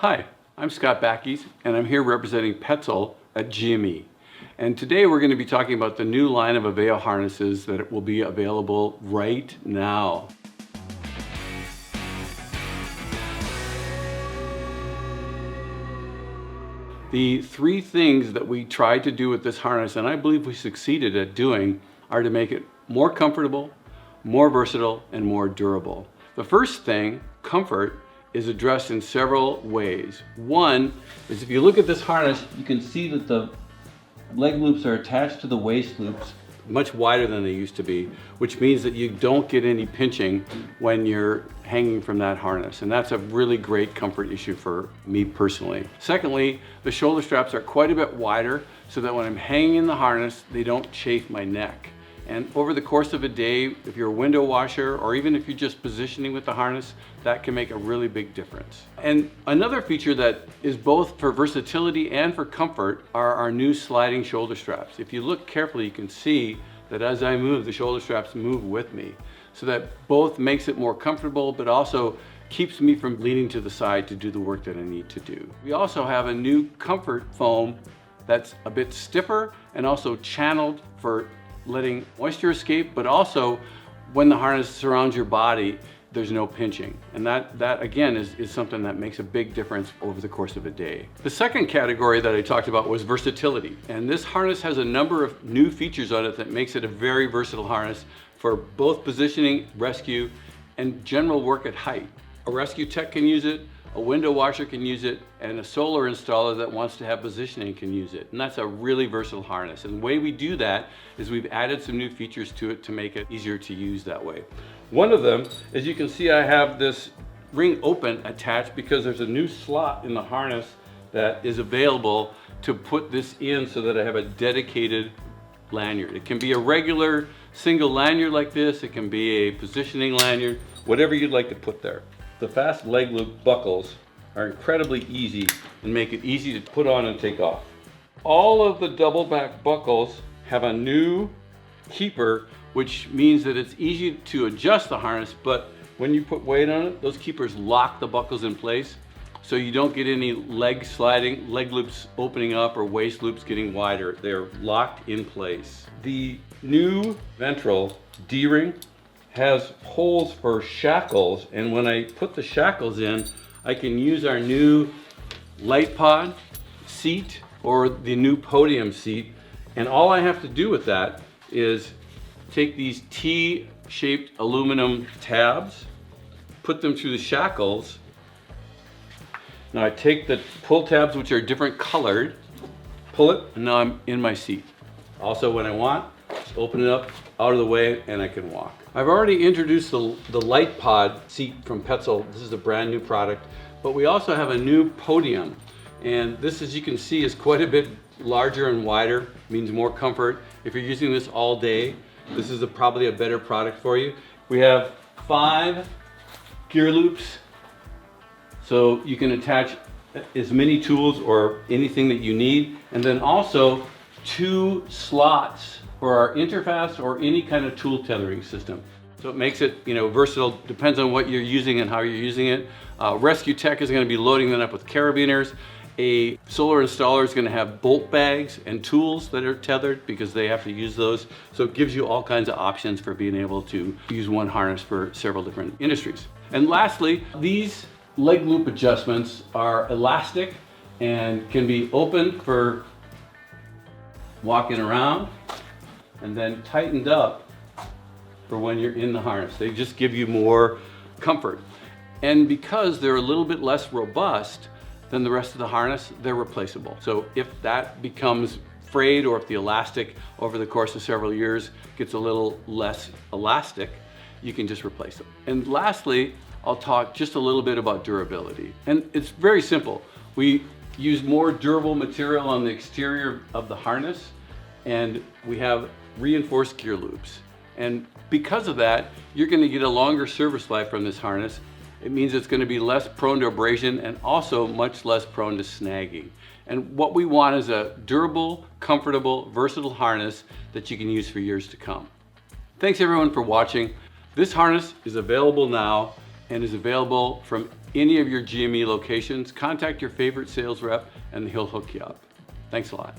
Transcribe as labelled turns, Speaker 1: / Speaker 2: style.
Speaker 1: Hi, I'm Scott Backies, and I'm here representing PETZL at GME. And today we're going to be talking about the new line of AVAO harnesses that will be available right now. The three things that we tried to do with this harness, and I believe we succeeded at doing, are to make it more comfortable, more versatile, and more durable. The first thing, comfort, is addressed in several ways. One is if you look at this harness, you can see that the leg loops are attached to the waist loops much wider than they used to be, which means that you don't get any pinching when you're hanging from that harness. And that's a really great comfort issue for me personally. Secondly, the shoulder straps are quite a bit wider so that when I'm hanging in the harness, they don't chafe my neck. And over the course of a day, if you're a window washer or even if you're just positioning with the harness, that can make a really big difference. And another feature that is both for versatility and for comfort are our new sliding shoulder straps. If you look carefully, you can see that as I move, the shoulder straps move with me. So that both makes it more comfortable, but also keeps me from leaning to the side to do the work that I need to do. We also have a new comfort foam that's a bit stiffer and also channeled for letting moisture escape, but also when the harness surrounds your body, there's no pinching. And that again is something that makes a big difference over the course of a day. The second category that I talked about was versatility. And this harness has a number of new features on it that makes it a very versatile harness for both positioning, rescue, and general work at height. A rescue tech can use it, a window washer can use it, and a solar installer that wants to have positioning can use it. And that's a really versatile harness. And the way we do that is we've added some new features to it to make it easier to use that way. One of them, as you can see, I have this ring open attached because there's a new slot in the harness that is available to put this in so that I have a dedicated lanyard. It can be a regular single lanyard like this, it can be a positioning lanyard, whatever you'd like to put there. The fast leg loop buckles are incredibly easy and make it easy to put on and take off. All of the double back buckles have a new keeper, which means that it's easy to adjust the harness, but when you put weight on it, those keepers lock the buckles in place so you don't get any leg sliding, leg loops opening up or waist loops getting wider. They're locked in place. The new ventral D-ring has holes for shackles, and when I put the shackles in, I can use our new light pod seat or the new podium seat, and all I have to do with that is take these T-shaped aluminum tabs, put them through the shackles. Now I take the pull tabs, which are different colored, pull it, and now I'm in my seat. Also, when I want, just open it up out of the way and I can walk. I've already introduced the light pod seat from PETZL. This is a brand new product, but we also have a new podium. And this, as you can see, is quite a bit larger and wider, means more comfort. If you're using this all day, this is probably a better product for you. We have 5 gear loops, so you can attach as many tools or anything that you need. And then also 2 slots for our interfast or any kind of tool tethering system. So it makes it, versatile, depends on what you're using and how you're using it. Rescue tech is going to be loading that up with carabiners. A solar installer is going to have bolt bags and tools that are tethered because they have to use those. So it gives you all kinds of options for being able to use one harness for several different industries. And lastly, these leg loop adjustments are elastic and can be opened for walking around and then tightened up for when you're in the harness. They just give you more comfort. And because they're a little bit less robust than the rest of the harness, they're replaceable. So if that becomes frayed or if the elastic over the course of several years gets a little less elastic, you can just replace them. And lastly, I'll talk just a little bit about durability. And it's very simple. We use more durable material on the exterior of the harness, and we have reinforced gear loops. And because of that, you're going to get a longer service life from this harness. It means it's going to be less prone to abrasion and also much less prone to snagging. And what we want is a durable, comfortable, versatile harness that you can use for years to come. Thanks everyone for watching. This harness is available now and is available from any of your GME locations, contact your favorite sales rep and he'll hook you up. Thanks a lot.